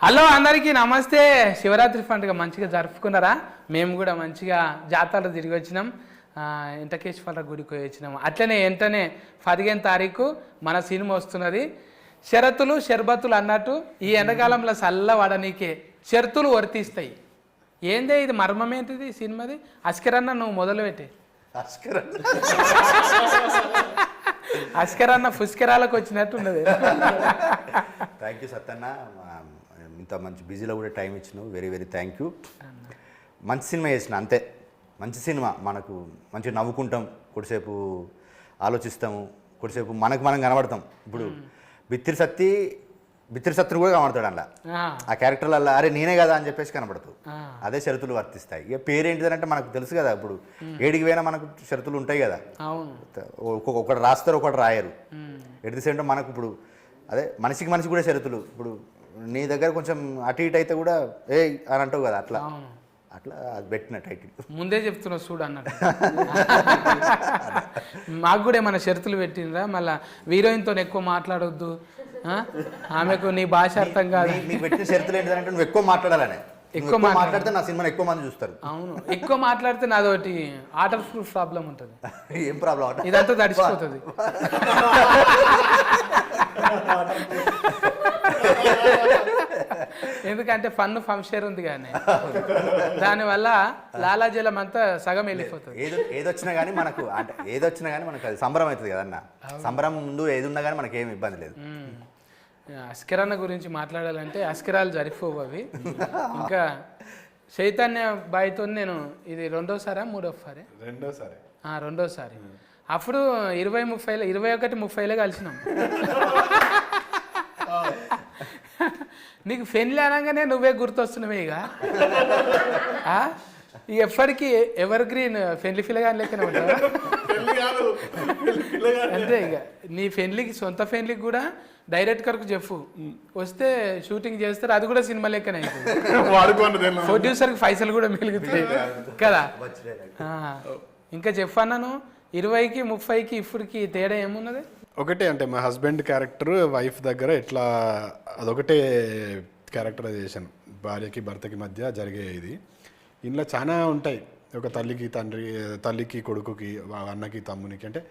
Hello అందరికీ నమస్తే. శివరాత్రి పండుగ మంచిగా జరుపుకున్నారా? మేము కూడా మంచిగా జాతరలు తిరిగి వచ్చినాం, వెంకటేశ్వర గుడికి పోయి వచ్చినాం. అట్లనే వెంటనే 15వ తారీఖు మన సినిమా వస్తున్నది. షరతులు షర్బతులు అన్నట్టు ఈ ఎండాకాలంలో చల్ల వడనీకే షరతులు వర్తిస్తాయి. ఏందే ఇది మర్మం ఏంటిది సినిమాది? అస్కరన్న నువ్వు మొదలుపెట్టే. అస్కరన్న పుష్కరాలకు వచ్చినట్టు ఉన్నది. థ్యాంక్ యూ సత్తన్న, ఇంత మంచి బిజీలో కూడా టైం ఇచ్చినావు. Very very thank you. మంచి సినిమా చేసిన అంతే. మంచి సినిమా, మనకు మంచిగా నవ్వుకుంటాం, కొద్దిసేపు ఆలోచిస్తాము, కొద్దిసేపు మనకు మనం కనబడతాం. ఇప్పుడు బిత్తిరి సత్తుని కూడా కనబడతాడు అలా, ఆ క్యారెక్టర్లలో అరే నేనే కదా అని చెప్పేసి కనబడతావు. అదే షరతులు వర్తిస్తాయి. ఇక పేరేంటిదంటే మనకు తెలుసు కదా, ఇప్పుడు ఏడికి పోయినా మనకు షరతులు ఉంటాయి కదా. ఒకటి రాస్తారు, ఒకటి రాయరు. ఎట్ ది సేమ్ టైం మనకు ఇప్పుడు అదే మనిషికి మనిషి కూడా షరతులు. ఇప్పుడు నీ దగ్గర కొంచెం అటు ఇటు అయితే కూడా ఏ అని అంటావు కదా, అట్లా అట్లా అది పెట్టిన టైటిల్ ముందే చెప్తున్నావు చూడు అన్నట్టు. మాకు కూడా ఏమైనా షరతులు పెట్టినరా? మళ్ళీ హీరోయిన్తో ఎక్కువ మాట్లాడొద్దు, ఆమెకు నీ భాష అర్థం కాదు. నీకు పెట్టిన షరతులు ఏంటంటే నువ్వు ఎక్కువ మాట్లాడాలని. ఎక్కువ మాట్లాడితే నా సినిమాని ఎక్కువ మంది చూస్తారు. అవును, ఎక్కువ మాట్లాడితే నాదోటి ఆటర్ ప్రూఫ్ ప్రాబ్లం ఉంటుంది. ఏం ప్రాబ్లం? ఇదంతా తడిచిపోతుంది. ఎందుకంటే ఫన్ ఫంక్షన్ ఉంది కానీ దానివల్ల లాలాజలం అంతా సగం వెళ్ళిపోతుంది. ఏదొచ్చినా కానీ మనకు అంటే ఏదొచ్చినా కానీ మనకు అది సంబరం అవుతుంది కదన్న. సంబరం ముందు ఏది ఉన్నా కానీ మనకి ఏమి ఇబ్బంది లేదు. అస్కరన్న గురించి మాట్లాడాలంటే అస్కరాలు జరిపోవు అవి. ఇంకా చైతన్య బాయ్తో నేను ఇది రెండోసారి అప్పుడు 21-30లో కలిసినాం. నీకు పెళ్ళి అనగానే నువ్వే గుర్తొస్తున్నావే. ఇక ఎప్పటికీ ఎవర్ గ్రీన్ పెళ్లి పిల్లగాని లెక్కనే ఉంటావా? అంతే. ఇక నీ పెళ్లికి సొంత పెళ్లికి కూడా డైరెక్టర్కు చెప్పు, వస్తే షూటింగ్ చేస్తారు, అది కూడా సినిమా లెక్కనే అవుతుంది. ప్రొడ్యూసర్కి పైసలు కూడా మిగులుతాయి కదా. ఇంకా చెప్పన్నాను 20కి 30కి ఇప్పటికి తేడా ఏమున్నది? ఒకటే, అంటే మా హస్బెండ్ క్యారెక్టర్ వైఫ్ దగ్గర ఎట్లా అదొకటే క్యారెక్టరైజేషన్, భార్యకి భర్తకి మధ్య జరిగే ఇది. ఇందులో చాలా ఉంటాయి. ఒక తల్లికి తండ్రి, తల్లికి కొడుకుకి, అన్నకి తమ్మునికి, అంటే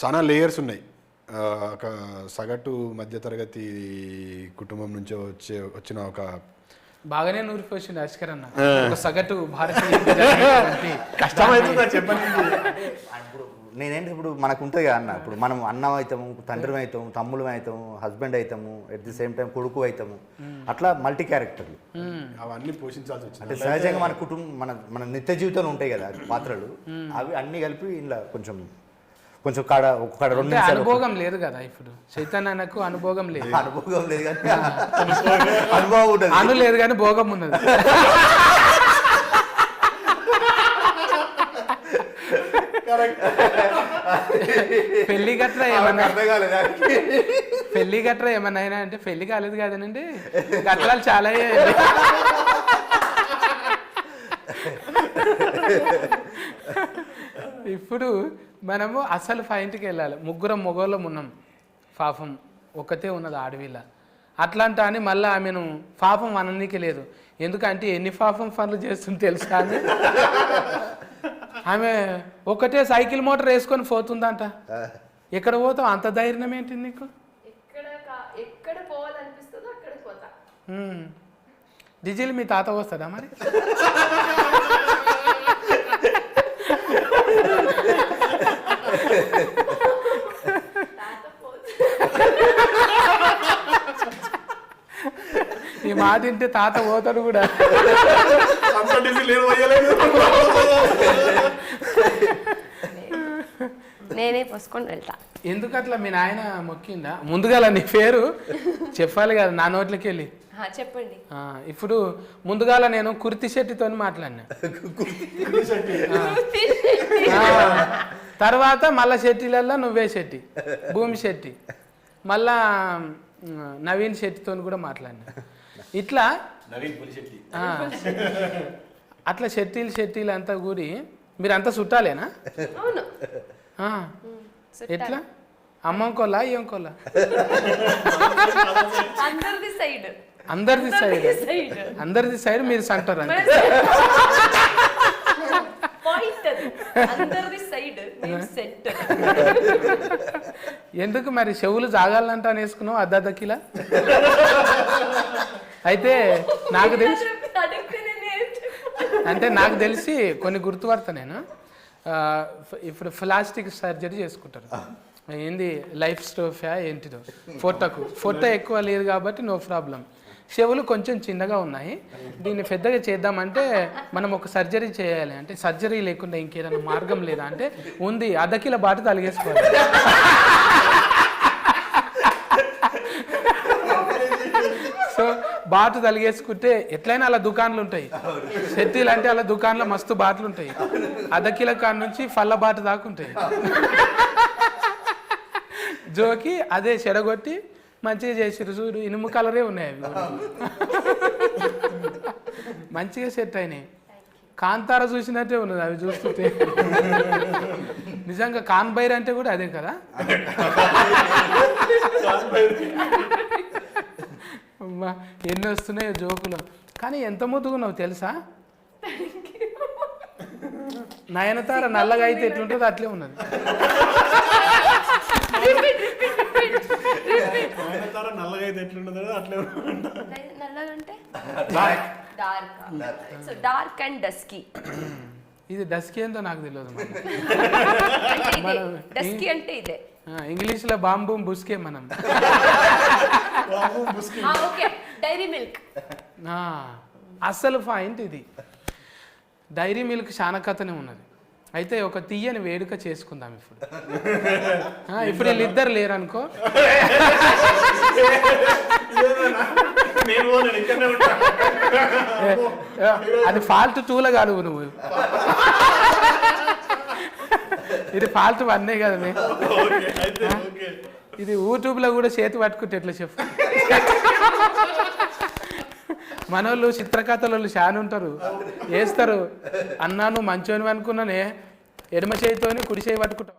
చాలా లేయర్స్ ఉన్నాయి. ఒక సగటు మధ్యతరగతి కుటుంబం నుంచి వచ్చిన ఒక బాగానే నూరిపోయింది అస్కరన్న. ఒక సగటు భారతీయ కష్టమైతుందా చెప్పండి. నేనేంటి ఇప్పుడు మనకు ఉంటుంది కదా అన్న, ఇప్పుడు మనం అన్నం అవుతాము, తండ్రి అవుతాము, తమ్ముడు అవుతాము, హస్బెండ్ అవుతాము, ఎట్ ది సేమ్ టైం కొడుకు అవుతాము. అట్లా మల్టీ క్యారెక్టర్లు అవన్నీ పోషించాల్సి వచ్చింది. అంటే సహజంగా మన కుటుంబం మన నిత్య జీవితంలో ఉంటాయి కదా పాత్రలు, అవి అన్ని కలిపి ఇలా కొంచెం కాడ ఒక 2 నిమిషాలు. అనుభవం లేదు కదా ఇప్పుడు చైతన్యకు, అనుభవం లేదు. అనుభవం లేదు కానీ అనుభవం ఉంటుంది. అను లేదు కానీ భోగం ఉన్నది. పెళ్లి గట్రా ఏమన్నా అయినా అంటే పెళ్లి కాలేదు కాదనండి, గట్రాలు చాలా అయ్యాయి. ఇప్పుడు మనము అసలు పాయింట్కి వెళ్ళాలి. ముగ్గురం మొగోళ్ళం ఉన్నాం, పాపం ఒక్కతే ఉన్నది ఆడవిలా. అట్లాంటా అని మళ్ళీ ఆమెను పాపం అననీకి లేదు. ఎందుకంటే ఎన్ని పాపం పనులు చేస్తుంది తెలుసా అని. ఆమె ఒకటే సైకిల్ మోటార్ వేసుకొని పోతుందంట. ఎక్కడ పోతావు? అంత ధైర్యం ఏంటి నీకు? డీజిల్ మీ తాత వస్తుందా మరి? ఈ మాట తింటే తాత పోతాడు కూడా. నేనే పోసుకొని వెళ్తా. ఎందుకు అట్లా? మీ నాయన మొక్కిందా? ముందుగా నీ పేరు చెప్పాలి కదా నా నోట్లకి వెళ్ళి. చెప్పండి. ఇప్పుడు ముందుగాల నేను కుర్తి శెట్టితో మాట్లాడినా, తర్వాత మళ్ళా శెట్టిలల్లో నువ్వే శెట్టి, భూమి శెట్టి, మళ్ళా నవీన్ శెట్టితో కూడా మాట్లాడినా. ఇట్లా అట్లా శెట్టీలు అంతా కూడి మీరంతా చుట్టాలేనా? ఎట్లా? అమ్మంకోలా ఇంకోలా? అందరిది సైడ్. అందరిది సైడ్ మీరు సెంటర్ అంటే పాయింట్ అది అందరిది సైడ్ నేను సెంటర్. ఎందుకు మరి చెవులు జాగాలంట అని వేసుకున్నావు అద్దకిలా? అయితే నాకు తెలిసి నాకు తెలిసి కొన్ని గుర్తుపడతా నేను. ఇప్పుడు ప్లాస్టిక్ సర్జరీ చేసుకుంటారు, ఏంది లైఫ్ స్టోఫా ఏంటిదో, ఫోటో ఎక్కువ లేదు కాబట్టి నో ప్రాబ్లం. చెవులు కొంచెం చిన్నగా ఉన్నాయి, దీన్ని పెద్దగా చేద్దామంటే మనం ఒక సర్జరీ చేయాలి అంటే సర్జరీ లేకుండా ఇంకేదైనా మార్గం లేదా అంటే ఉంది, అద్దకిల బాట తలిగేసుకోవాలి. సో బాటు తలిగేసుకుంటే ఎట్లయినా అలా దుకాణాలు ఉంటాయి, సెట్టీలు అంటే అలా దుకాణంలో మస్తు బాటలు ఉంటాయి, అద్దకిల కాడ నుంచి ఫల్ల బాట దాకా ఉంటాయి. జోకి అదే చెడగొట్టి మంచిగా చేసిరు చూడు, ఇనుము కలరే ఉన్నాయి అవి, మంచిగా సెట్ అయినాయి. కాంతార చూసినట్టే ఉన్నది అవి చూస్తుంటే. నిజంగా కాన్బైర్ అంటే కూడా అదే కదా. అమ్మా ఎన్ని వస్తున్నాయో జోకులు, కానీ ఎంత ముద్దుగున్నావు తెలుసా. నయనతార నల్లగా అయితే ఎట్లుంటుందో అట్లే ఉన్నది. నల్లగా అయితే ఎట్లుంటుందో అట్లే నల్లగా అంటే డార్క్ అండ్ డస్కీ. ఇది డస్కీ ఏందో నాకు తెలియదు. డస్కీ అంటే ఇదే ఇంగ్లీష్లో బాంబూ బుస్కే మనం. Okay Dairy Milk. అసలు పాయింట్ ఇది. డైరీ మిల్క్ చాలా కథనే ఉన్నది. అయితే ఒక తీయని వేడుక చేసుకుందాం ఇప్పుడు. ఇప్పుడు వీళ్ళిద్దరు లేరనుకో, అది ఫాల్ట్ 2లో కాదు నువ్వు, ఇది ఫాల్ట్ 1 కదా. ఇది యూట్యూబ్లో కూడా చేతి పట్టుకుంటే ఎట్లా చెప్పు. మనోళ్ళు చిత్రకథలు చాలా ఉంటారు, వేస్తారు. అన్నా నువ్వు మంచోని అనుకున్నానే, ఎడమ చేయితోని కుడి చేయి పట్టుకుంటావు,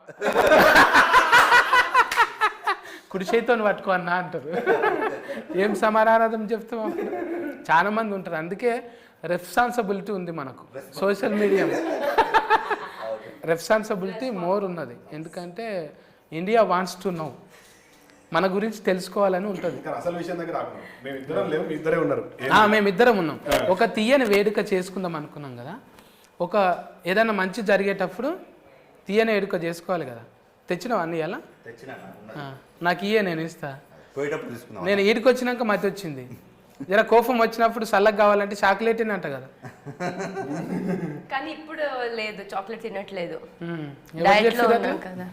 కుడి చేయితోని పట్టుకో అన్నా అంటారు. ఏం సమాధానం చెప్తాం అప్పుడు? చాలా మంది ఉంటారు. అందుకే రెస్పాన్సిబిలిటీ ఉంది మనకు, సోషల్ మీడియా రెస్పాన్సిబిలిటీ మోర్ ఉన్నది. ఎందుకంటే ఇండియా వాంట్స్ టు నో, మన గురించి తెలుసుకోవాలని ఉంటుంది. అసలు విషయం దగ్గర మేమిద్దరం ఉన్నాం. ఒక తీయని వేడుక చేసుకుందాం అనుకున్నాం కదా. ఒక ఏదైనా మంచి జరిగేటప్పుడు తీయని వేడుక చేసుకోవాలి కదా. తెచ్చినావు అన్ని అలా? నాకు ఇయ్యే, నేను ఇస్తా. నేను ఈడికి వచ్చినాక మతి వచ్చింది, జర కోపం వచ్చినప్పుడు చల్లగా కావాలంటే చాక్లెట్ అంట కదా. కానీ ఇప్పుడు లేదు, చాక్లెట్ తినట్లేదు, కదా,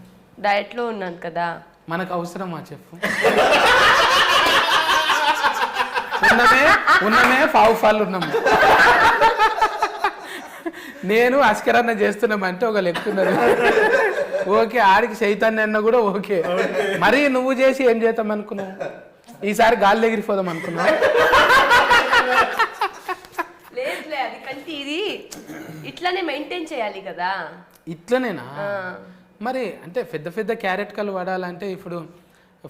డయట్ లో ఉన్నాను కదా. మనకు అవసరమా చెప్పు? ఉన్నమే పావు ఫాళ్ళు ఉన్నాము. నేను అస్కరన్న చేస్తున్నామంటే ఒక లెక్కున్నది. ఓకే, ఆడికి చైతన్య అన్న కూడా ఓకే. మరి నువ్వు చేసి ఏం చేద్దాం అనుకున్నావు? ఈసారి గాలి ఎగిరిపోదాం అనుకున్నావు? లేదులే, అది కంటే ఇది ఇట్లానే మెయింటైన్ చేయాలి కదా. ఇట్లనేనా? మరి అంటే పెద్ద పెద్ద క్యారెట్ కలు వాడాలంటే ఇప్పుడు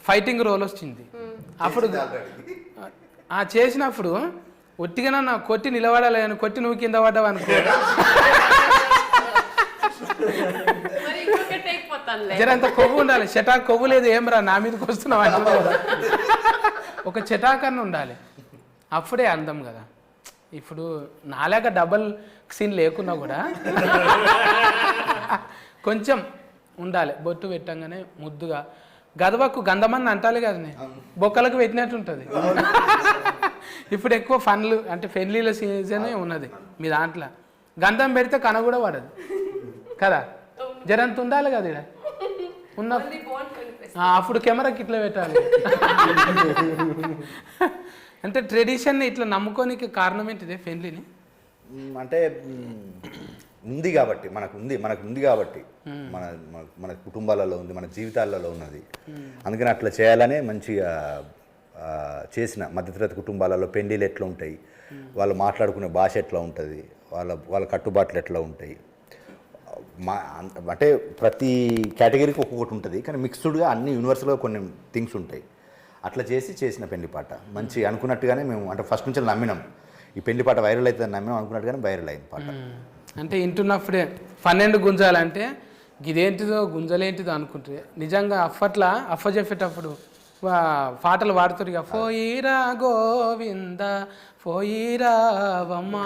ఫైటింగ్ రోల్ వచ్చింది. అప్పుడు చేసినప్పుడు ఒట్టిగా నా కొట్టి నిలబడాలి అని, కొట్టి నువ్వు కింద పడ్డావు అనుకో, జరంత కొవ్వు ఉండాలి. చెటాక్ కొవ్వు లేదు, ఏం రా నా మీదకి వస్తున్నావు అంటే ఒక చెటాకన్న ఉండాలి, అప్పుడే అందం కదా. ఇప్పుడు నాలాగ డబల్ సీన్ లేకున్నా కూడా కొంచెం ఉండాలి. బొట్టు పెట్టంగానే ముద్దుగా, గదవకు గంధమని అంటాలి కదా, బొక్కలకు పెట్టినట్టు ఉంటుంది. ఇప్పుడు ఎక్కువ ఫన్లు అంటే పెళ్ళిళ్ళ సీజనే ఉన్నది మీ దాంట్లో. గంధం పెడితే కన కూడా పడదు కదా, జరంత ఉండాలి కదా ఇక్కడ ఉన్న. అప్పుడు కెమెరాకి ఇట్లా పెట్టాలి. అంటే ట్రెడిషన్ని ఇట్లా నమ్ముకోనికి కారణం ఏంటిదే పెళ్ళిని? అంటే ఉంది కాబట్టి, మనకు ఉంది కాబట్టి, మన కుటుంబాలలో ఉంది, మన జీవితాలలో ఉన్నది. అందుకని అట్లా చేయాలనే మంచిగా చేసిన. మధ్యతరగతి కుటుంబాలలో పెళ్ళిళ్ళు ఎట్లా ఉంటాయి, వాళ్ళు మాట్లాడుకునే భాష ఎట్లా ఉంటుంది, వాళ్ళ కట్టుబాట్లు ఎట్లా ఉంటాయి, అంటే ప్రతి కేటగిరీకి ఒక్కొక్కటి ఉంటుంది. కానీ మిక్స్డ్గా అన్ని యూనివర్సల్గా కొన్ని థింగ్స్ ఉంటాయి. అట్లా చేసిన పెళ్లిపాట మంచి అనుకున్నట్టుగానే మేము అంటే ఫస్ట్ నుంచి నమ్మినాం ఈ పెళ్లిపాట వైరల్ అవుతుందని నమ్మినాం అనుకున్నట్టుగానే వైరల్ అయింది పాట. అంటే వింటున్నప్పుడే 12 గుంజాలంటే ఇదేంటిదో గుంజలేంటిదో అనుకుంటే నిజంగా అప్పట్లో అఫ్ఫ చెప్పేటప్పుడు పాటలు పాడుతారు ఇక పోయిరా గోవింద పోయిరావమ్మా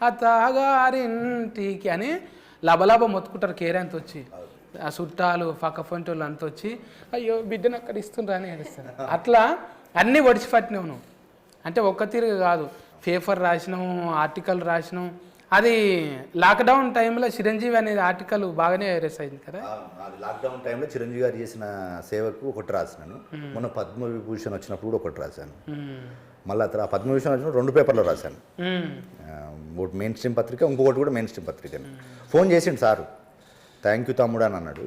అత్తగారింటికి అని లబలబ మొత్తుకుంటారు కేరంత వచ్చి ఆ చుట్టాలు పక్క పొంటోళ్ళు అంత వచ్చి అయ్యో బిడ్డను అక్కడ ఇస్తుండ్రా అని ఏడుస్తారు. అట్లా అన్నీ ఒడిచిపట్టినావు నువ్వు. అంటే ఒక్క తీరు కాదు, పేపర్ రాసినాము, ఆర్టికల్ రాసినాం. అది లాక్డౌన్ టైంలో చిరంజీవి అనేది ఆర్టికల్ బాగానే వైరస్ అయింది కదా. అది లాక్డౌన్ టైంలో చిరంజీవి గారు చేసిన సేవకు ఒకటి రాసినాను. మొన్న పద్మవిభూషణ్ వచ్చినప్పుడు కూడా ఒకటి రాశాను. మళ్ళీ ఆ పద్మవిభూషణ్ వచ్చినప్పుడు 2 పేపర్లు రాశాను. ఒకటి మెయిన్ స్ట్రీమ్ పత్రిక, ఇంకొకటి కూడా మెయిన్ స్ట్రీమ్ పత్రిక. ఫోన్ చేసిండు సారు, థ్యాంక్ యూ తమ్ముడు అని అన్నాడు.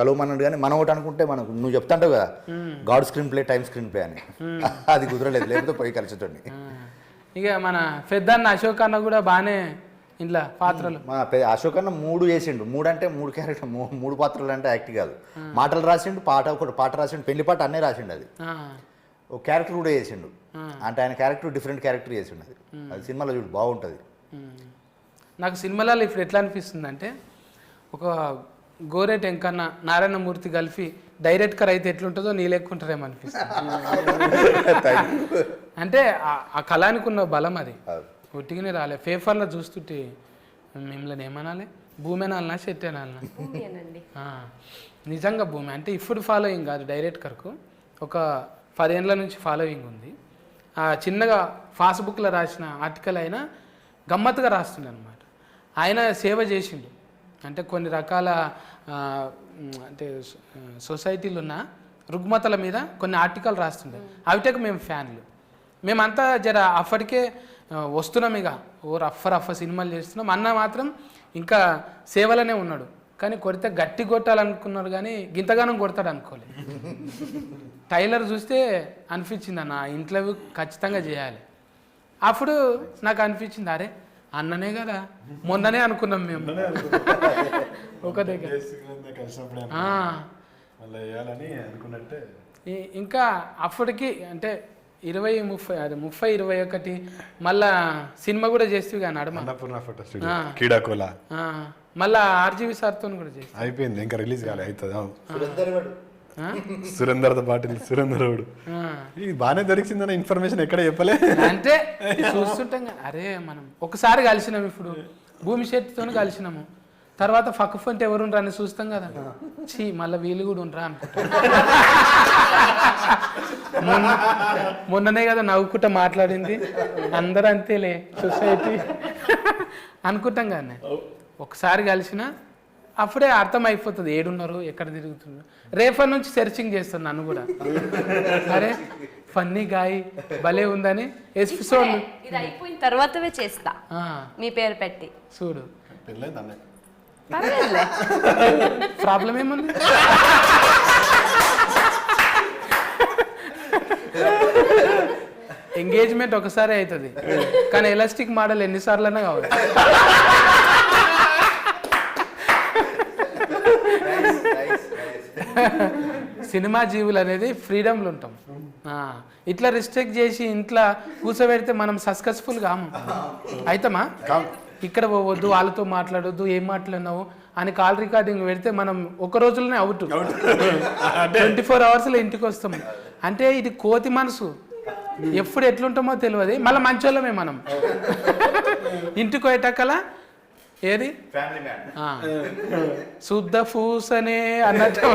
కలువమన్నాడు. కానీ మనం ఒకటి అనుకుంటే మనకు నువ్వు చెప్తాంటావు కదా God screen play time screen play అని, అది కుదరలేదు, లేకపోతే పోయి కలిసేటోడిని. ఇక మన పెద్దన్న అశోక్ అన్న కూడా బాగానే ఇంట్లో పాత్రలు మా అశోక్ అన్న 3 చేసిండు. 3 అంటే 3 క్యారెక్టర్, 3 పాత్రలు అంటే యాక్ట్ కాదు. మాటలు రాసిండు, ఒకటి పాట రాసిండు, పెళ్లి పాట అన్నీ రాసిండు. అది ఒక క్యారెక్టర్ కూడా చేసిండు. అంటే ఆయన క్యారెక్టర్ డిఫరెంట్ క్యారెక్టర్ చేసిండు. అది సినిమాలో చూడు బాగుంటుంది. నాకు సినిమాలలో ఇప్పుడు ఎట్లా అనిపిస్తుంది అంటే ఒక గోరెట్ ఎంకన్న నారాయణమూర్తి కలిపి డైరెక్ట్గా అయితే ఎట్లుంటుందో నీ లెక్కుంటారేమో అనిపిస్తుంది. అంటే ఆ కళానికి ఉన్న బలం అది ఒట్టిగానే రాలే. పేపర్లో చూస్తుంటే మిమ్మల్ని ఏమనాలి, భూమి అనాలనా చెట్టు అనాలనా? నిజంగా భూమి అంటే ఇప్పుడు ఫాలోయింగ్ కాదు, డైరెక్టర్కు ఒక 10 ఏళ్ళ నుంచి ఫాలోయింగ్ ఉంది. చిన్నగా ఫాస్బుక్లో రాసిన ఆర్టికల్ అయినా గమ్మత్తుగా రాస్తుండే అనమాట. ఆయన సేవ చేసిండు. అంటే కొన్ని రకాల అంటే సొసైటీలు ఉన్న రుగ్మతల మీద కొన్ని ఆర్టికల్ రాస్తుండే. అవిటకు మేము ఫ్యాన్లు. మేమంతా జర అప్పటికే వస్తున్నాం, ఇక రఫ్ సినిమాలు చేస్తున్నాం. అన్న మాత్రం ఇంకా సేవలోనే ఉన్నాడు. కానీ కొడితే గట్టి కొట్టాలనుకున్నాడు, కానీ గింతగానం కొడతాడు అనుకోలే. టైలర్ చూస్తే అనిపించింది అన్న ఇంటర్వ్యూ ఖచ్చితంగా చేయాలి. అప్పుడు నాకు అనిపించింది, అరే అన్ననే కదా, మొన్ననే అనుకున్నాం మేము ఒక దగ్గర. ఇంకా అప్పటికి అంటే 20-30 అది 30-21 మళ్ళా సినిమా కూడా చేస్తూ కానీ అడమ మళ్ళా ఆర్జీవి సార్తో కూడా చేసి అయిపోయింది, ఇంకా రిలీజ్ కాలే. అవుతుంది సురేందర్తో పాటు సురేందరుడు ఇది బాగానే దొరికిందన్న ఇన్ఫర్మేషన్ ఎక్కడ చెప్పలే. అంటే చూస్తుంటాం కదా, అరే మనం ఒకసారి కలిసినాము, ఇప్పుడు భూమి శెట్టితో కలిసినాము, తర్వాత పక్క ఫంటే ఎవరు ఉండరా అని చూస్తాం కదా, చీ మళ్ళీ వీళ్ళు కూడా ఉండరా అనుకుంటాం. మొన్ననే కదా నవ్వుకుంటా మాట్లాడింది, అందరూ అంతేలే సొసైటీ అనుకుంటాం కానీ ఒకసారి కలిసిన అప్పుడే అర్థం అయిపోతుంది ఏడున్నారు, ఎక్కడ తిరుగుతున్నారు. రేపటి నుంచి సెర్చింగ్ చేస్తాను నన్ను కూడా, అరే ఫన్నీ గాయ భలే ఉందని ఎపిసోడ్ ఇది అయిపోయిన తర్వాతవే చేస్తా మీ పేరు పెట్టి చూడు. పర్వాలేదులే, ప్రాబ్లం ఏముంది. ఎంగేజ్మెంట్ ఒకసారి అవుతుంది, కానీ ఎలాస్టిక్ మోడల్ ఎన్నిసార్లైనా కావాలి. సినిమా జీవులు అనేది ఫ్రీడమ్లు ఉంటాం. ఇట్లా రిస్ట్రిక్ట్ చేసి ఇంట్లో కూర్చోబెడితే మనం సక్సెస్ఫుల్ కాము. అయితమా? ఇక్కడ పోవద్దు, వాళ్ళతో మాట్లాడొద్దు, ఏం మాట్లాడినావు అని కాల్ రికార్డింగ్ పెడితే మనం ఒక రోజులోనే అవుట్, 24 అవర్స్లో ఇంటికి వస్తాం. అంటే ఇది కోతి మనసు, ఎప్పుడు ఎట్లుంటామో తెలియదు. మళ్ళీ మంచోళ్ళమే మనం. ఇంటికి పోయేటక్కల ఏది శుద్ధ ఫూసనే అన్నట్టు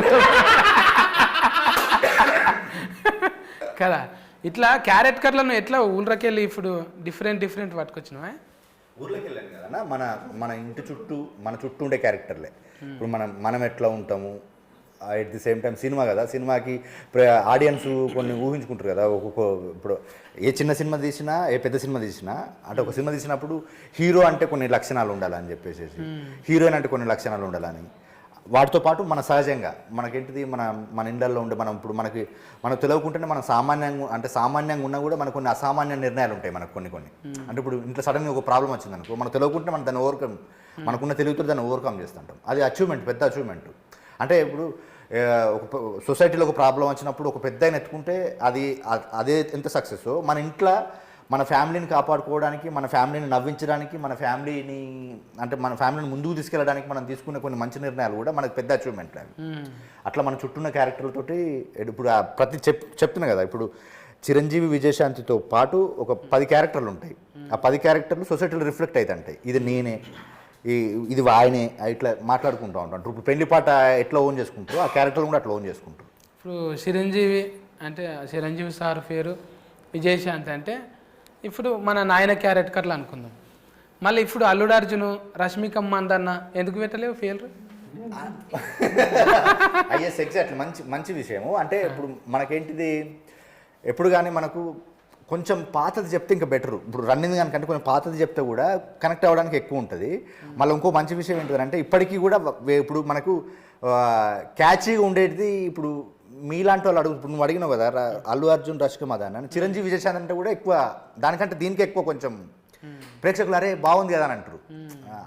కదా. ఇట్లా క్యారెట్ కట్లను ఎట్లా ఊళ్ళకెళ్ళి ఇప్పుడు డిఫరెంట్ పట్టుకొచ్చినావా? ఊర్లోకి వెళ్ళాను కదా, మన ఇంటి చుట్టూ మన చుట్టూ ఉండే క్యారెక్టర్లే. ఇప్పుడు మనం ఎట్లా ఉంటాము, at the same time cinema కదా, సినిమాకి ఆడియన్స్ కొన్ని ఊహించుకుంటారు కదా. ఇప్పుడు ఏ చిన్న సినిమా తీసినా ఏ పెద్ద సినిమా తీసినా అంటే ఒక సినిమా తీసినప్పుడు హీరో అంటే కొన్ని లక్షణాలు ఉండాలని చెప్పేసి, హీరోయిన్ అంటే కొన్ని లక్షణాలు ఉండాలని, వాటితో పాటు మన సహజంగా మనకేంటిది మన ఇండల్లో ఉండే మనం ఇప్పుడు మనకు తెలియకుంటేనే మనం సామాన్యంగా ఉన్నా కూడా మనకు కొన్ని అసామాన్య నిర్ణయాలు ఉంటాయి మనకు కొన్ని. అంటే ఇప్పుడు ఇంట్లో సడన్గా ఒక ప్రాబ్లం వచ్చిందనుకో, మనకు తెలియకుంటే మనం దాన్ని మనకున్న తెలివితో దాన్ని ఓవర్కమ్ చేస్తుంటాం. అది అచీవ్మెంట్, పెద్ద అచీవ్మెంట్. అంటే ఇప్పుడు ఒక సొసైటీలో ఒక ప్రాబ్లం వచ్చినప్పుడు ఒక పెద్ద ఎత్తుకుంటే అదే ఎంత సక్సెస్. మన ఇంట్లో మన ఫ్యామిలీని కాపాడుకోవడానికి, మన ఫ్యామిలీని నవ్వించడానికి, మన ఫ్యామిలీని ముందుకు తీసుకెళ్ళడానికి మనం తీసుకునే కొన్ని మంచి నిర్ణయాలు కూడా మనకు పెద్ద అచీవ్మెంట్ అవి. అట్లా మన చుట్టూన్న క్యారెక్టర్లతోటి ఇప్పుడు ప్రతి చెప్తున్నా కదా, ఇప్పుడు చిరంజీవి విజయశాంతితో పాటు ఒక 10 క్యారెక్టర్లు ఉంటాయి. ఆ 10 క్యారెక్టర్లు సొసైటీలో రిఫ్లెక్ట్ అవుతుంటాయి. ఇది నేనే, ఇది ఆయనే, ఇట్లా మాట్లాడుకుంటూ ఉంటాం. ఇప్పుడు పెళ్లి పాట ఎట్లా ఓన్ చేసుకుంటారో ఆ క్యారెక్టర్లు కూడా అట్లా ఓన్ చేసుకుంటారు. ఇప్పుడు చిరంజీవి అంటే చిరంజీవి సార్ పేరు విజయశాంతి అంటే ఇప్పుడు మన నాయన క్యారెక్టర్లు అనుకుందాం. మళ్ళీ ఇప్పుడు అల్లుడు అర్జును, రష్మిక మందన్న ఎందుకు పెట్టలేవు పేర్లు? ఐఎస్ ఎగ్జాక్ట్లీ, మంచి విషయము. అంటే ఇప్పుడు మనకేంటిది, ఎప్పుడు కానీ మనకు కొంచెం పాతది చెప్తే ఇంకా బెటరు. ఇప్పుడు రన్నింగ్ కనుకంటే కొంచెం పాతది చెప్తే కూడా కనెక్ట్ అవ్వడానికి ఎక్కువ ఉంటుంది. మళ్ళీ ఇంకో మంచి విషయం ఏంటంటే ఇప్పటికీ కూడా ఇప్పుడు మనకు క్యాచీగా ఉండేది. ఇప్పుడు మీలాంటి వాళ్ళు ఇప్పుడు నువ్వు అడిగినావు కదా, అల్లు అర్జున్, రష్మిక మందన్న, చిరంజీవి విజయశాంతి అంటే కూడా ఎక్కువ దానికంటే దీనికి ఎక్కువ కొంచెం ప్రేక్షకులు అరే బాగుంది కదా అని అంటారు.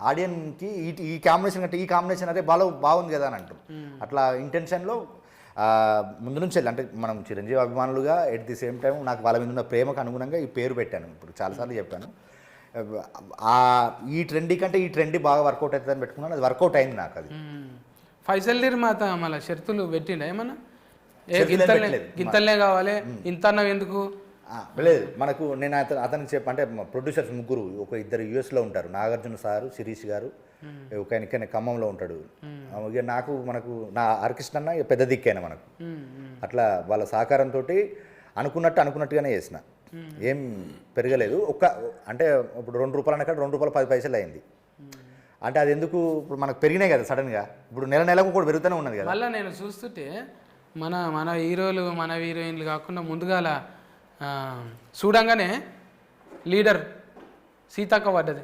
ఆడియన్కి ఈ కాంబినేషన్ కంటే ఈ కాంబినేషన్ అరే బాగుంది కదా అని అంటారు. అట్లా ఇంటెన్షన్లో ముందు నుంచి అంటే మనం చిరంజీవి అభిమానులుగా ఎట్ ది సేమ్ టైం నాకు వాళ్ళ మీద ఉన్న ప్రేమకు అనుగుణంగా ఈ పేరు పెట్టాను. ఇప్పుడు చాలాసార్లు చెప్పాను, ఈ ట్రెండీ కంటే ఈ ట్రెండీ బాగా వర్కౌట్ అవుతుందని పెట్టుకున్నాను. అది వర్కౌట్ అయింది నాకు. అది ఫైసల్ నిర్మాత మళ్ళీ షరతులు పెట్టిండ ఏమన్నా? గింతలనే కావాలి, ఇంత అన్నవి ఎందుకు లేదు. మనకు నేను అతనికి అంటే ప్రొడ్యూసర్స్ ముగ్గురు, ఒక 2 యూఎస్లో ఉంటారు, నాగార్జున సారు, శిరీష్ గారు, ఒక ఆయన ఖమ్మంలో ఉంటాడు. ఇక మనకు నా ఆర్కెస్ట్రా అన్న పెద్ద దిక్కైనా మనకు. అట్లా వాళ్ళ సహకారంతో అనుకున్నట్టుగానే చేసిన, ఏం పెరగలేదు. అంటే ఇప్పుడు ₹2 అన్న కాడ ₹2.10 అయింది. అంటే అది ఎందుకు, ఇప్పుడు మనకు పెరిగినాయి కదా సడన్గా. ఇప్పుడు నెలకు కూడా పెరుగుతూనే ఉన్నది కదా. మళ్ళీ నేను చూస్తుంటే మన హీరోలు, మన హీరోయిన్లు కాకుండా ముందుగాల చూడంగానే లీడర్ సీతక్క పడ్డది.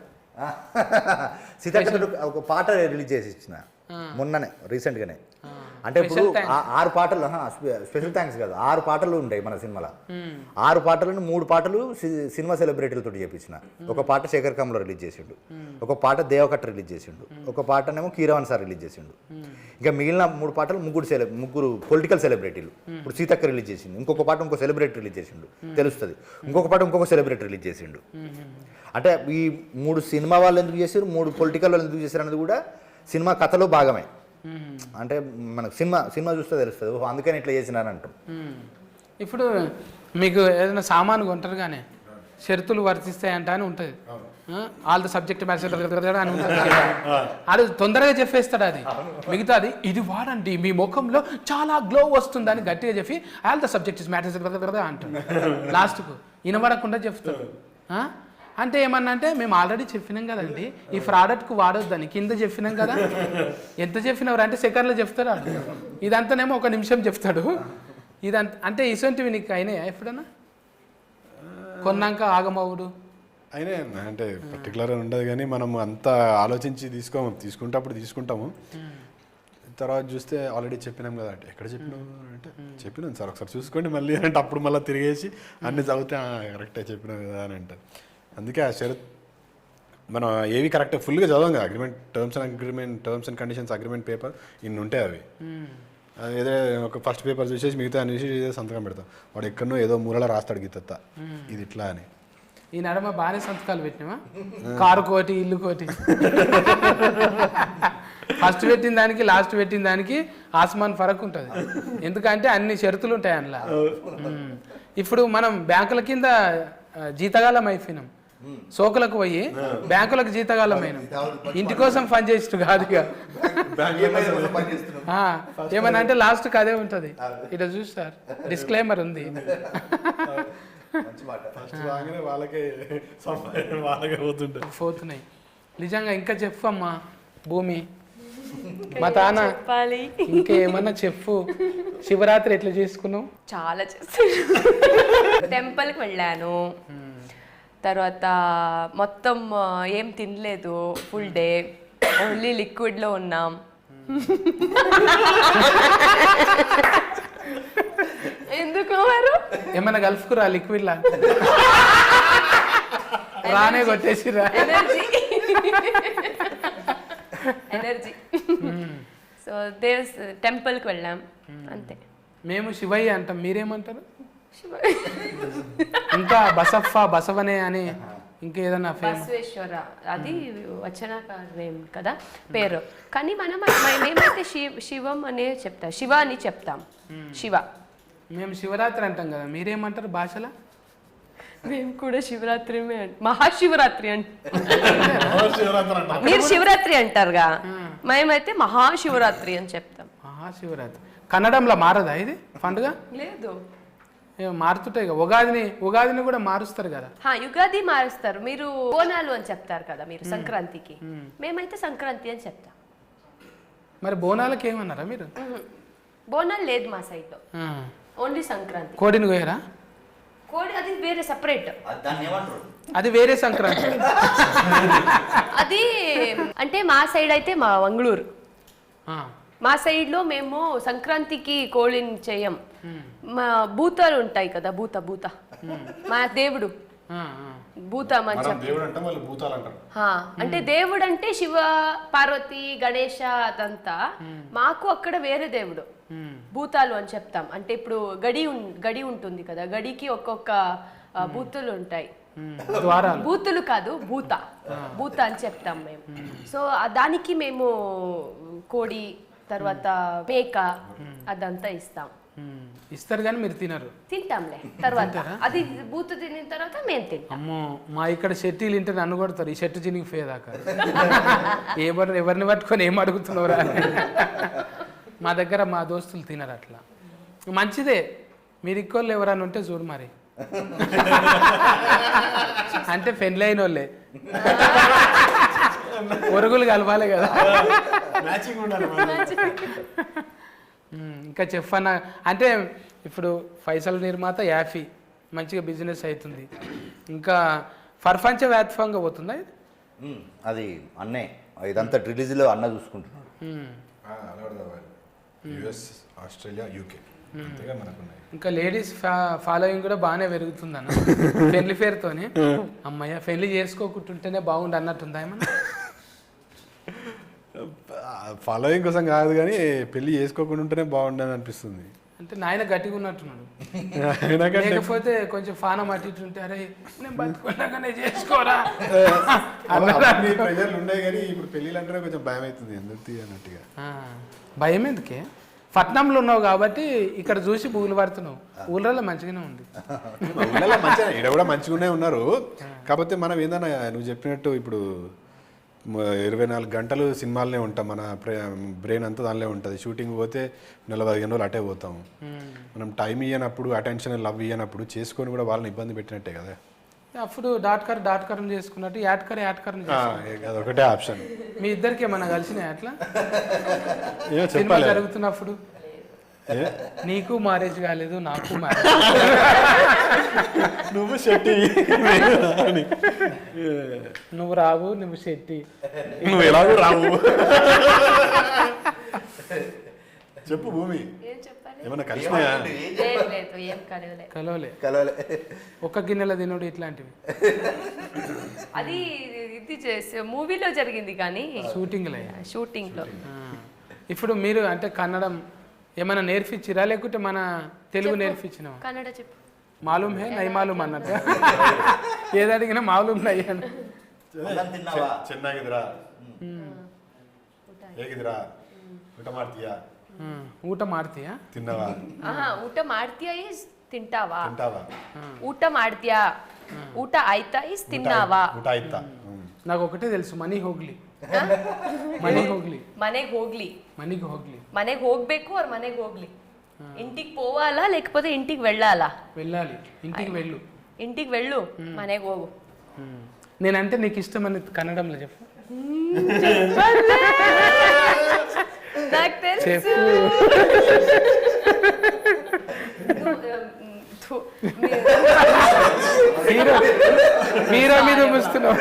సీతక్క ఒక పాట రిలీజ్ చేసి ఇచ్చిన మొన్ననే రీసెంట్గానే. అంటే ఇప్పుడు 6 పాటలు, స్పెషల్ థ్యాంక్స్ కాదు, 6 పాటలు ఉంటాయి మన సినిమాలో. 6 పాటలను 3 పాటలు సినిమా సెలబ్రిటీలతో చేపించిన. ఒక పాట శేఖర్ కమ్లో రిలీజ్ చేసిండు, ఒక పాట దేవకట్ట రిలీజ్ చేసిండు, ఒక పాటనేమో కీరవాణి సార్ రిలీజ్ చేసిండు. ఇంకా మిగిలిన 3 పాటలు ముగ్గురు పొలిటికల్ సెలబ్రిటీలు. ఇప్పుడు సీతక్క రిలీజ్ చేసిండు, ఇంకొక పాట ఇంకో సెలబ్రిటీ రిలీజ్ చేసిండు తెలుస్తుంది, ఇంకొక పాట ఇంకొక సెలబ్రిటీ రిలీజ్ చేసిండు. అంటే ఈ 3 సినిమా వాళ్ళు ఎందుకు చేశారు, 3 పొలిటికల్ వాళ్ళు ఎందుకు చేశారు అనేది కూడా సినిమా కథలో భాగమే. అంటే మనకు సినిమా చూస్తే తెలుస్తుంది, అందుకని ఇట్లా చేసినారు అంటాం. ఇప్పుడు మీకు ఏదైనా సామాను కొంటారు కానీ షరతులు వర్తిస్తాయంట అని ఉంటుంది. ఆల్ ద సబ్జెక్ట్ మ్యాటర్ అని ఉంటుంది. అది తొందరగా చెప్పేస్తాడు. అది మిగతాది ఇది వాడండి మీ ముఖంలో చాలా గ్లో వస్తుందని గట్టిగా చెప్పి ఆల్ ద సబ్జెక్ట్ మ్యాటర్ అంటాడు. లాస్ట్కు వినబడకుండా చెప్తాడు. అంటే ఏమన్నా అంటే మేము ఆల్రెడీ చెప్పినాం కదండి ఈ ప్రోడక్ట్కు వాడొద్దని, కింద చెప్పినాం కదా. ఎంత చెప్పినవారు అంటే సెకండ్లో చెప్తారా? ఇదంతానేమో 1 నిమిషం చెప్తాడు. ఇదంతా అంటే ఇసొంటివి నీకు అయినాయా ఎప్పుడన్నా? కొన్నాక ఆగమవుడు అయినా అంటే పర్టికులర్గా ఉండదు కానీ మనం అంతా ఆలోచించి తీసుకుంటే అప్పుడు తీసుకుంటాము. తర్వాత చూస్తే ఆల్రెడీ చెప్పినాం కదా అంటే ఎక్కడ చెప్పినాం అంటే చెప్పినాం సార్ ఒకసారి చూసుకోండి మళ్ళీ అంటే అప్పుడు మళ్ళీ తిరిగేసి అన్ని చదివితే కరెక్టే చెప్పినాం కదా అని అంటారు. అందుకే ఆ షరత్ మనం ఏవి కరెక్ట్గా ఫుల్గా చదవం కదా. Terms and conditions agreement paper ఇన్ని ఉంటాయి. అవి ఏదో ఒక ఫస్ట్ పేపర్ చూసేసి మిగతా అన్ని సంతకం పెడతాం. వాడు ఎక్కడనో ఏదో మూలలో రాస్తాడు గీత ఇది ఇట్లా అని. ఈ నడమ బాగానే సంతకాలు పెట్టినావా? కారు కోటి, ఇల్లు కోటి. ఫస్ట్ పెట్టిన దానికి లాస్ట్ పెట్టిన దానికి ఆస్మాన్ ఫరక్ ఉంటుంది. ఎందుకంటే అన్ని షరతులు ఉంటాయి అందులో. ఇప్పుడు మనం బ్యాంకుల కింద జీతగాలం అయిపోయినాం, సోకులకు పోయి బ్యాంకులకు జీతగాలం అయినాం. ఇంటి కోసం పని చేసినట్టు కాదుగా. ఏమన్నా అంటే లాస్ట్కి అదే ఉంటుంది. ఇట్లా చూస్తారు డిస్క్లైమర్ ఉంది. పోతున్నాయి నిజంగా. ఇంకా చెప్పు అమ్మా భూమి, మా తాన ఇంకేమన్నా చెప్పు. శివరాత్రి ఎట్లా చేసుకున్నావు? చాలా చేస్తాను. టెంపుల్కి వెళ్ళాను, తర్వాత మొత్తం ఏం తినలేదు, ఫుల్ డే ఓన్లీ లిక్విడ్లో ఉన్నాం. ఎందుకు వారు ఏమన్నా కలుపుకురా లిక్విడ్ లా? రానే కొట్టేసిరా ఎనర్జీ. సో టెంపుల్కి వెళ్ళాం అంతే. మేము శివయ్య అంటాం, మీరేమంటారు? ఇంకా బసవనే అని ఇంకేదన్నా ఫేమస్? బసవేశ్వర అది వచనకారం కదా పేరు, కానీ మేమైతే శివం అనే చెప్తాం, శివ అని చెప్తాం. శివ. మేము శివరాత్రి అంటాం కదా, మీరేమంటారు భాషలో? మేము కూడా శివరాత్రి మహాశివరాత్రి మీరు శివరాత్రి అంటారుగా, మేమైతే మహాశివరాత్రి అని చెప్తాం. మహాశివరాత్రి కన్నడంలో మారదా ఇది పండుగ? లేదు, మారుతుంటాయి కదా. ఉగాదిని కూడా మారుస్తారు కదా. యుగాది మారుస్తారు, మీరు బోనాలు అని చెప్తారు కదా మీరు సంక్రాంతికి, మేమైతే సంక్రాంతి అని చెప్తాం. మరి బోనాలకి ఏమన్నారా మీరు? బోనాలు లేదు మా సైడ్ లో, ఓన్లీ సంక్రాంతి. కోడిని కోయరా? కోడి అది వేరే సపరేట్, అది వేరే సంక్రాంతి. అది అంటే మా సైడ్ అయితే మా మంగళూరు, మా సైడ్ లో మేము సంక్రాంతికి కోడిని చేయం. మా భూతాలు ఉంటాయి కదా, భూత మా దేవుడు భూత అంటే దేవుడు అంటే శివ పార్వతి గణేష అదంతా. మాకు అక్కడ వేరే దేవుడు భూతాలు అని చెప్తాం. అంటే ఇప్పుడు గడి ఉంటుంది కదా, గడికి ఒక్కొక్క భూతులు ఉంటాయి. భూతులు కాదు, భూత అని చెప్తాం మేము. సో దానికి మేము కోడి తర్వాత మేక అదంతా ఇస్తారు కానీ మీరు తినరు? తింటాంలే తర్వాత, అది బూతు తినిన తర్వాత మేము తింటాం. అమ్మో, మా ఇక్కడ షెట్టీలు ఇంటే నన్ను కొడతారు, ఈ షెట్టు చినిగి పోయేదాకా. ఎవరిని పట్టుకొని ఏం అడుగుతున్నావురా? మా దగ్గర మా దోస్తులు తినరు అట్లా. మంచిదే, మీరు ఇంకోళ్ళు ఎవరన్నా ఉంటే చూడు మరి. అంటే పెళ్ళి అయిన వాళ్ళే ఒరుగులు కలవాలి కదా. ఇంకా చెఫ్ అన్న అంటే ఇప్పుడు ఫైసల్ నిర్మాత యాఫీ మంచిగా బిజినెస్ అవుతుంది. ఇంకా ప్రపంచ వ్యాప్తంగా పోతుందా ఇది? అది అన్నే ఇదంతా రిలీజ్లో అన్న చూసుకుంటున్నాడు. ఆస్ట్రేలియా, యూకే ఇంకా లేడీస్ ఫాలోయింగ్ కూడా బాగానే పెరుగుతుంది అన్న పెళ్లి పేరుతోనే. అమ్మయ్య పెళ్లి చేసుకోకుంటుంటేనే బాగుండు అన్నట్టుందా ఏమన్నా? ఫాలోయింగ్ కోసం కాదు కానీ పెళ్లి చేసుకోకుండా ఉంటేనే బాగుండని అనిపిస్తుంది. అంటే నాయన గట్టిగా ఉన్నట్టున్నాడు, లేకపోతే కొంచెం ఫానం అటు ఇటు ఉంటే అరే నేను బతుకున్నాగానే చేసుకోరా ప్రజలు ఉండే కానీ ఇప్పుడు పెళ్ళిళ్ళు అంటేనే కొంచెం భయం అవుతుంది ఎందుకు అన్నట్టుగా. భయం ఎందుకే? పట్నంలో ఉన్నావు కాబట్టి ఇక్కడ చూసి బూగులు పడుతున్నావు. ఊళ్ళలో మంచిగానే ఉంది, ఇక్కడ కూడా మంచిగానే ఉన్నారు. కాకపోతే మనం ఏందన్నా నువ్వు చెప్పినట్టు ఇప్పుడు 24 గంటలు సినిమాలనే ఉంటాం, మన బ్రెయిన్ అంతా దానిలో ఉంటుంది. షూటింగ్ పోతే 40 రోజులు అటే పోతాం. మనం టైం ఇవ్వనప్పుడు, అటెన్షన్ లవ్ ఇవ్వనప్పుడు చేసుకొని కూడా వాళ్ళని ఇబ్బంది పెట్టినట్టే కదా. అప్పుడు డాట్కరం చేసుకున్నట్టు యాట్కరం అదొకటే ఆప్షన్. మీ ఇద్దరికి ఏమన్నా కలిసినాయి అట్లా చెప్పాలి జరుగుతున్నప్పుడు? నీకు మ్యారేజ్ కాలేదు, నాకు మ్యారేజ్. నువ్వు శెట్టి, నువ్వు రావు, నువ్వు శెట్టి, నువ్వు ఎలాగో రావు. చెప్పు భూమి, ఏమన్నా కలిసినాయా? కలవలే. ఒక్క గిన్నెల తినుడు ఇట్లాంటివి అది ఇది చేసి మూవీలో జరిగింది కానీ షూటింగ్ లో. ఇప్పుడు మీరు అంటే కన్నడం ఏమైనా నేర్పించిరా లేకుంటే మన తెలుగు నేర్పించినా? కన్నడ చెప్పు. మాలూమ్ హే నై మాలూమ్ అన్నట్టు ఏది అడిగినా మాలూమ్ నై అన్న. ಚೆನ್ನಾಗಿದ್ರಾ ಹೇಗಿದ್ರಾ ಊಟ ಮಾಡ್ತೀಯಾ ಊಟ ಮಾಡ್ತೀಯಾ ತಿನ್ನವಾ ಊಟ ಮಾಡ್ತೀಯಾ ಇಸ್ ತಿಂಟಾವಾ ತಿಂಟಾವಾ ಊಟ ಮಾಡ್ತೀಯಾ ಊಟ ಆಯ್ತಾ ಇಸ್ ತಿನ್ನಾವಾ ಊಟ ಆಯ್ತಾ నాకు ఒకటే తెలుసు మనీ హోగ్ಲಿ ಮನೆಗೆ ಹೋಗ್ಬೇಕು ಅವ್ರ ಮನೆಗೆ ಹೋಗ್ಲಿ. ఇంటికి పోవాలా లేకపోతే ఇంటికి వెళ్ళాలా? వెళ్ళాలి. ఇంటికి వెళ్ళు మನೆಗೆ ಹೋಗು. నేనంటే నీకు ఇష్టమని కన్నడంలో చెప్పు. నాకు తెలుసు. మీరా మీద ముస్తున్నావు,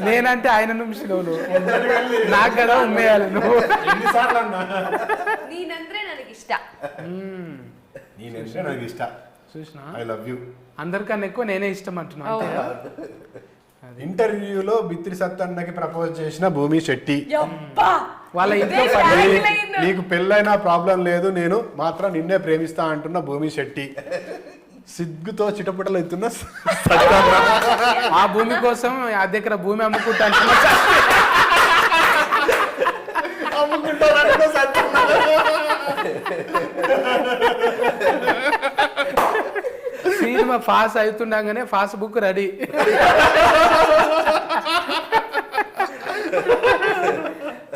నేనంటే ఆయన నుంచినావు నువ్వు. నాకు కదా ఉమ్మేయాలి నువ్వు. నేనంటే ನನಗೆ ఇష్ట. చూసినా ఐ లవ్ యూ. అందరికన్నా ఎక్కువ నేనే ఇష్టం అంటున్నా. ఇంటర్వ్యూలో బిత్రి సత్తన్నకి ప్రపోజ్ చేసిన భూమి శెట్టి. వాళ్ళ ఇంట్లో నీకు పెళ్ళైనా ప్రాబ్లం లేదు, నేను మాత్రం నిన్నే ప్రేమిస్తా అంటున్న భూమి శెట్టి, సిగ్గుతో చిటపటలు ఎత్తున్న ఆ భూమి కోసం ఆ దగ్గర భూమి అమ్ముకుంటాను సినిమా పాస్ అవుతుండగానే పాస్ బుక్ రెడీ.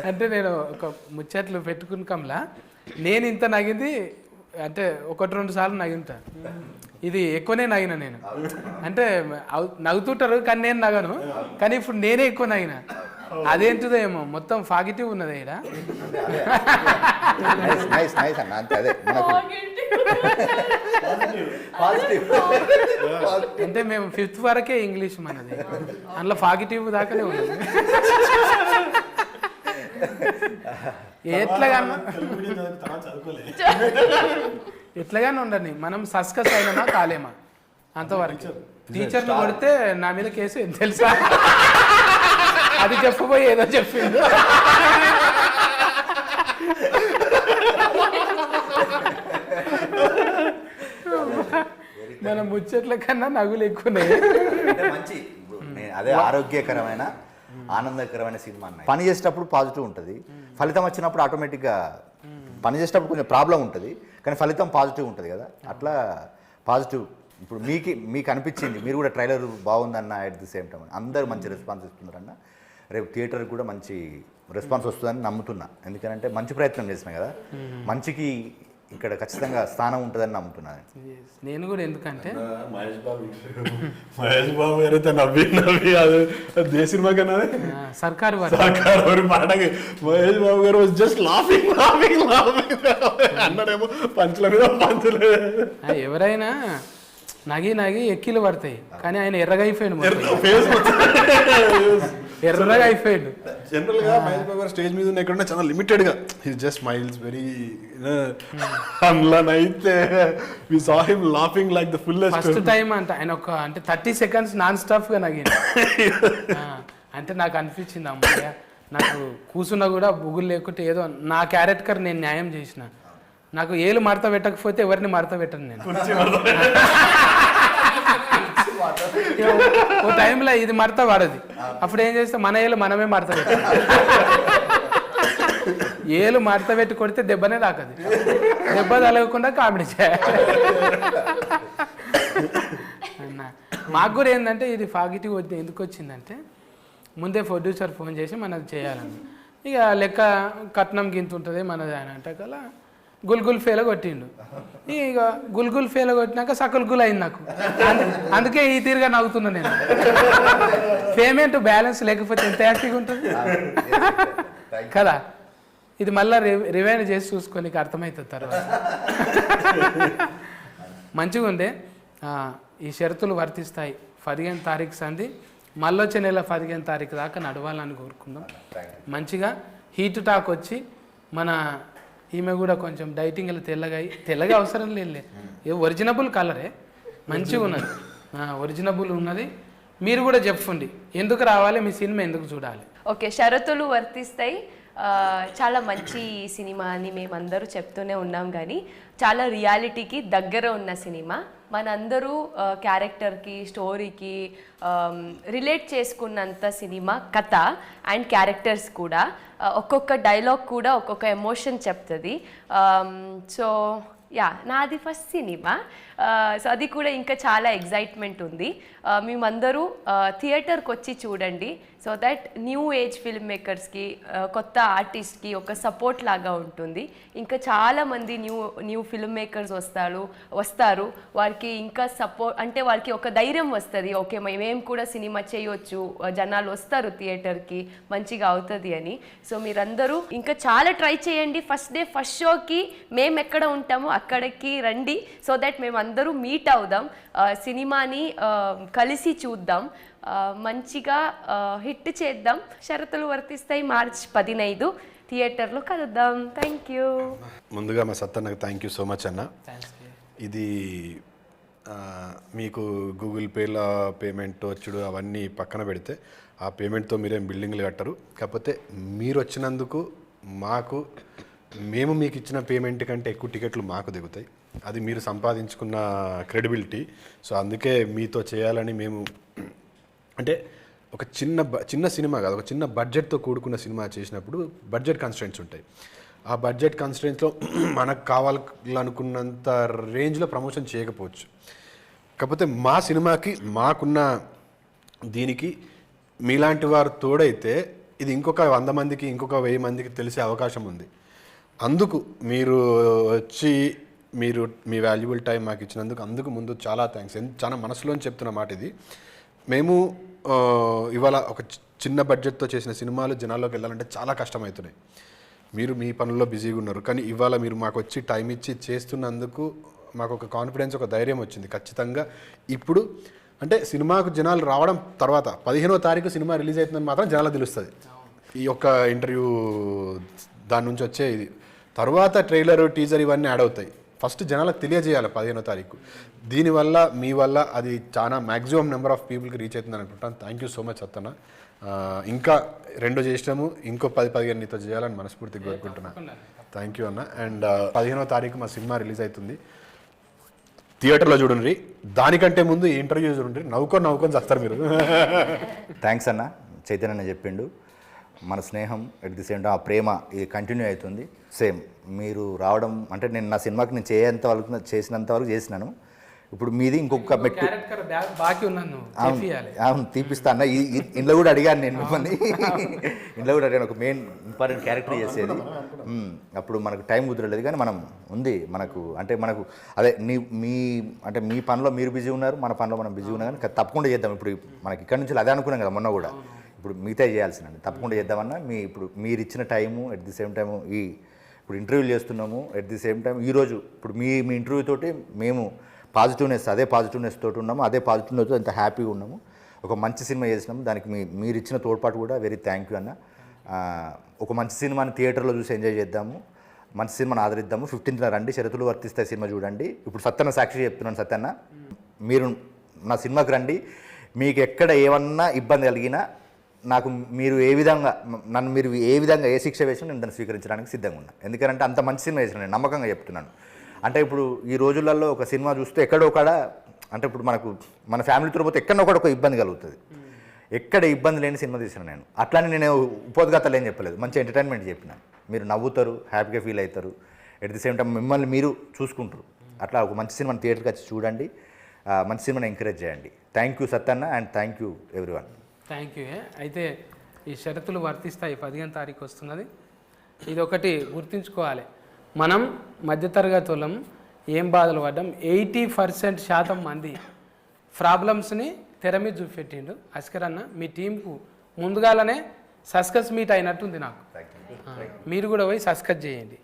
అంటే నేను ఒక ముచ్చట్లు పెట్టుకుని కమలా నేను ఇంత నగింది అంటే 1-2 సార్లు నగింటా. ఇది ఎక్కువనే నగిన నేను. అంటే నవ్వుతుంటారు కానీ నేను నగను, కానీ ఇప్పుడు నేనే ఎక్కువ నగిన. అదేంటిదో ఏమో మొత్తం పాజిటివ్ ఉన్నది ఇక్కడ. అంటే మేము 5th వరకే ఇంగ్లీష్ మనది, అందులో పాజిటివ్ దాకానే ఉన్నది. ఎట్లాగానే ఉండని మనం సస్కస్ అయినా కాలేమా అంతవరకు. టీచర్ని కొడితే నా మీద కేసు ఏం తెలుసా, అది చెప్పబోయి ఏదో చెప్పింది. మన ముచ్చట్ల కన్నా నగులు ఎక్కువనే. మంచి అదే ఆరోగ్యకరమైన ఆనందకరమైన సినిమా అన్న. పని చేసేటప్పుడు పాజిటివ్ ఉంటుంది, ఫలితం వచ్చినప్పుడు ఆటోమేటిక్గా పని చేసేటప్పుడు కొంచెం ప్రాబ్లం ఉంటుంది, కానీ ఫలితం పాజిటివ్ ఉంటుంది కదా. అట్లా పాజిటివ్ ఇప్పుడు మీకు అనిపించింది, మీరు కూడా ట్రైలర్ బాగుందన్న, అట్ ది సేమ్ టైం అందరూ మంచి రెస్పాన్స్ ఇస్తున్నారన్న. రేపు థియేటర్కి కూడా మంచి రెస్పాన్స్ వస్తుందని నమ్ముతున్నా, ఎందుకంటే మంచి ప్రయత్నం చేసినా కదా, మంచికి ఇక్కడ ఖచ్చితంగా స్థానం ఉంటుందని నమ్ముతున్నాను నేను కూడా. ఎందుకంటే మహేష్ బాబు గారైతే నవ్వి అది దే సినిమా కన్నా సర్కారు మాటకి మహేష్ బాబు గారు జస్ట్ లాఫింగ్ అన్నాడేమో పంచుల మీద పంచులు. ఎవరైనా నగి ఎక్కిలు పడతాయి, కానీ ఆయన ఎర్రగా అయిపోయాడు, ఎర్రగా అయిపోయాడు. జనరల్ గా మహేష్ బాబు గారు స్టేజ్ మీద ఉన్న ఎక్కడున్నా చాలా లిమిటెడ్ గా, హి జస్ట్ స్మైల్స్ వెరీ. అయితే we saw him laughing like the fullest. First time అంటే ఆయన ఒక అంటే 30 seconds నాన్ స్టాప్ గా నగింది. అంటే నాకు అనిపించింది అమ్మయ్య, నాకు కూర్చున్నా కూడా బుగులు లేకుంటే ఏదో నా క్యారెక్టర్ నేను న్యాయం చేసిన. నాకు ఏలు మడత పెట్టకపోతే ఎవరిని మడత పెట్టను నేను. ఓ టైంలో ఇది మడత పడది, అప్పుడు ఏం చేస్తే మన ఏలు మనమే మడత పెట్టాలి. ఏలు మడత పెట్టి కొడితే దెబ్బనే తాకది, దెబ్బ తలగకుండా కామెడీ చేయాలి. మాకు కూడా ఏంటంటే ఇది పాజిటివ్ ఎందుకు వచ్చిందంటే, ముందే ప్రొడ్యూసర్ ఫోన్ చేసి మనది చేయాలని, ఇక లెక్క కట్నం గింత ఉంటుంది మనది అని అంటే కల్లా గుల్గుల్ ఫేల కొట్టిండు. ఇక గుల్గుల్ ఫేల కొట్టినాక సకల్ గుల్ అయింది నాకు. అందుకే ఈ తీరుగా నవ్వుతున్నా నేను. పేమెంట్ బ్యాలెన్స్ లేకపోతే ఎంత హ్యాపీగా ఉంటుంది కదా. ఇది మళ్ళీ రివైండ్ చేసి చూసుకోనికి అర్థమవుతుంది తర్వాత. మంచిగా ఉండే. ఈ షరతులు వర్తిస్తాయి. 15 తారీఖు సంది మళ్ళొచ్చే నెల 15 తారీఖు దాకా నడవాలని కోరుకుందాం. మంచిగా హీట్ టాక్ వచ్చి మన ఈమె కూడా కొంచెం డైటింగ్ తెల్లగా అవసరం లేదు, ఒరిజినబుల్ కలరే మంచిగా ఉన్నది, ఒరిజినబుల్ ఉన్నది. మీరు కూడా చెప్పండి ఎందుకు రావాలి, మీ సినిమా ఎందుకు చూడాలి. ఓకే, షరతులు వర్తిస్తాయి. చాలా మంచి సినిమా అని మేమందరూ చెప్తూనే ఉన్నాం, కానీ చాలా రియాలిటీకి దగ్గర ఉన్న సినిమా. మనందరూ క్యారెక్టర్కి స్టోరీకి రిలేట్ చేసుకున్నంత సినిమా కథ అండ్ క్యారెక్టర్స్ కూడా. ఒక్కొక్క డైలాగ్ కూడా ఒక్కొక్క ఎమోషన్ చెప్తుంది. సో యా, నాది ఫస్ట్ సినిమా. సో అది కూడా ఇంకా చాలా ఎగ్జైట్మెంట్ ఉంది. మేమందరూ థియేటర్కి వచ్చి చూడండి, so that new age film మేకర్స్కి, కొత్త ఆర్టిస్ట్కి ఒక సపోర్ట్ లాగా ఉంటుంది. ఇంకా చాలామంది న్యూ ఫిల్మ్ మేకర్స్ వస్తారు. వారికి ఇంకా సపోర్ట్ అంటే వారికి ఒక ధైర్యం వస్తుంది, ఓకే మేము కూడా సినిమా చేయొచ్చు, జనాలు వస్తారు థియేటర్కి, మంచిగా అవుతుంది అని. సో మీరందరూ ఇంకా చాలా ట్రై చేయండి. ఫస్ట్ డే ఫస్ట్ షోకి మేము ఎక్కడ ఉంటామో అక్కడికి రండి, సో దట్ మేము అందరూ మీట్ అవుదాం, సినిమాని కలిసి చూద్దాం, మంచిగా హిట్ చేద్దాం. షరతులు వర్తిస్తాయి. మార్చ్ 15 థియేటర్లో కలుద్దాం. Thank you. ముందుగా మా సత్తన్నకు థ్యాంక్ యూ సో మచ్ అన్న. ఇది మీకు గూగుల్ పేలో పేమెంట్ వచ్చుడు అవన్నీ పక్కన పెడితే, ఆ పేమెంట్తో మీరేం బిల్డింగ్లు కట్టరు. కాకపోతే మీరు వచ్చినందుకు మేము మీకు ఇచ్చిన పేమెంట్ కంటే ఎక్కువ టికెట్లు మాకు దిగుతాయి. అది మీరు సంపాదించుకున్న క్రెడిబిలిటీ. సో అందుకే మీతో చేయాలని మేము, అంటే ఒక చిన్న సినిమా కాదు, ఒక చిన్న బడ్జెట్తో కూడుకున్న సినిమా చేసినప్పుడు బడ్జెట్ కన్స్ట్రెంట్స్ ఉంటాయి. ఆ బడ్జెట్ కన్స్ట్రెంట్స్లో మనకు కావాలనుకున్నంత రేంజ్లో ప్రమోషన్ చేయకపోవచ్చు. కాకపోతే మా సినిమాకి మాకున్న దీనికి మీలాంటి వారు తోడైతే ఇది ఇంకొక 100 మందికి, ఇంకొక 1000 మందికి తెలిసే అవకాశం ఉంది. అందుకు మీరు వచ్చి మీరు మీ వాల్యుబుల్ టైం మాకు ఇచ్చినందుకు అందుకు ముందు చాలా థ్యాంక్స్. చాలా మనసులోని చెప్తున్న మాట ఇది. మేము ఇవాళ ఒక చిన్న బడ్జెట్తో చేసిన సినిమాలు జనాల్లోకి వెళ్ళాలంటే చాలా కష్టమవుతున్నాయి. మీరు మీ పనుల్లో బిజీగా ఉన్నారు, కానీ ఇవాళ మీరు మాకు వచ్చి టైం ఇచ్చి చేస్తున్నందుకు మాకు ఒక కాన్ఫిడెన్స్, ఒక ధైర్యం వచ్చింది. ఖచ్చితంగా ఇప్పుడు అంటే సినిమాకు జనాలు రావడం తర్వాత 15వ తారీఖు సినిమా రిలీజ్ అవుతుందని మాత్రం జనాలకు తెలుస్తుంది. ఈ యొక్క ఇంటర్వ్యూ దాని నుంచి వచ్చే ఇది తర్వాత ట్రైలర్, టీజర్ ఇవన్నీ యాడ్ అవుతాయి. ఫస్ట్ జనాలకు తెలియజేయాలి 15వ తారీఖు. దీనివల్ల మీ వల్ల అది చాలా మ్యాక్సిమం నెంబర్ ఆఫ్ పీపుల్కి రీచ్ అవుతుందని అనుకుంటాను. థ్యాంక్ యూ సో మచ్ అత్తన్న. ఇంకా 2 చేసినాము, ఇంకో 10-15 నీతో చేయాలని మనస్ఫూర్తిగా కోరుకుంటున్నాను. థ్యాంక్ యూ అన్న. అండ్ 15వ తారీఖు మా సినిమా రిలీజ్ అవుతుంది, థియేటర్లో చూడండి. దానికంటే ముందు ఈ ఇంటర్వ్యూ చూడండి, నవ్వుకొని చేస్తారు మీరు. థ్యాంక్స్ అన్న. చైతన్య చెప్పిండు, మన స్నేహం ఎట్ ది సేమ్ టైం ఆ ప్రేమ ఇది కంటిన్యూ అవుతుంది. సేమ్ మీరు రావడం అంటే నేను నా సినిమాకి నేను చేసినంత వరకు చేసినాను. ఇప్పుడు మీది ఇంకొక మెట్టు. బాకీ ఉన్నాను, అవును తీపిస్తా అన్న. ఇంట్లో కూడా అడిగాను నేను మిమ్మల్ని, ఇంట్లో కూడా అడిగాను ఒక మెయిన్ ఇంపార్టెంట్ క్యారెక్టర్ చేసేది. అప్పుడు మనకు టైం కుదరలేదు, కానీ మనం ఉంది మనకు అంటే మనకు అదే మీ పనిలో మీరు బిజీ ఉన్నారు, మన పనిలో మనం బిజీ ఉన్నాం. కానీ తప్పకుండా చేద్దాం. ఇప్పుడు మనకి ఇక్కడ నుంచి అదే అనుకున్నాం కదా మొన్న కూడా, ఇప్పుడు మిగతా చేయాల్సిందండి. తప్పకుండా చేద్దామన్నా. ఇప్పుడు మీరు ఇచ్చిన time at the same time ఇప్పుడు ఇంటర్వ్యూలు చేస్తున్నాము ఎట్ ది సేమ్ టైం ఈరోజు ఇప్పుడు మీ ఇంటర్వ్యూ తోటి మేము అదే పాజిటివ్నెస్ తోటి ఉన్నాము, అదే పాజిటివ్నెస్ అంత హ్యాపీగా ఉన్నాము. ఒక మంచి సినిమా చేసినాము, దానికి మీరు ఇచ్చిన తోడ్పాటు కూడా వెరీ థ్యాంక్ యూ అన్న. ఒక మంచి సినిమాని థియేటర్లో చూసి ఎంజాయ్ చేద్దాము, మంచి సినిమాని ఆదరిద్దాము. 15న రండి, షరతులు వర్తిస్తాయి సినిమా చూడండి. ఇప్పుడు సత్యన్న సాక్షి చెప్తున్నాను, సత్యన్న మీరు నా సినిమాకి రండి. మీకు ఎక్కడ ఏమన్నా ఇబ్బంది కలిగినా నాకు మీరు ఏ విధంగా ఏ శిక్ష వేసినా నేను దాన్ని స్వీకరించడానికి సిద్ధంగా ఉన్నాను. ఎందుకంటే అంత మంచి సినిమా వేసిన నేను నమ్మకంగా చెప్తున్నాను. అంటే ఇప్పుడు ఈ రోజులలో ఒక సినిమా చూస్తే ఎక్కడో ఒకడ అంటే ఇప్పుడు మన ఫ్యామిలీతో పోతే ఎక్కడో ఒక ఇబ్బంది కలుగుతుంది. ఎక్కడ ఇబ్బంది లేని సినిమా తీసిన నేను. అట్లానే నేను ఉపోద్ఘాతాలు ఏం చెప్పలేదు, మంచి ఎంటర్టైన్మెంట్ చెప్పిన. మీరు నవ్వుతారు, హ్యాపీగా ఫీల్ అవుతారు, ఎట్ ది సేమ్ టైం మిమ్మల్ని మీరు చూసుకుంటారు. అట్లా ఒక మంచి సినిమాని థియేటర్కి వచ్చి చూడండి, మంచి సినిమాని ఎంకరేజ్ చేయండి. Thank you Sattanna and thank you everyone. Thank you. అయితే ఈ షరతులు వర్తిస్తాయి, 15వ తారీఖు వస్తున్నది. ఇది ఒకటి గుర్తుంచుకోవాలి. మనం మధ్యతరగతి వాళ్ళం ఏం బాధలు పడ్డాం. 80% మంది ప్రాబ్లమ్స్ని తెర మీద చూపెట్టిండు అస్కర్ అన్న. మీ టీంకు ముందుగానే సస్కస్ మీట్ అయినట్టుంది నాకు. మీరు కూడా పోయి సస్కస్ చేయండి.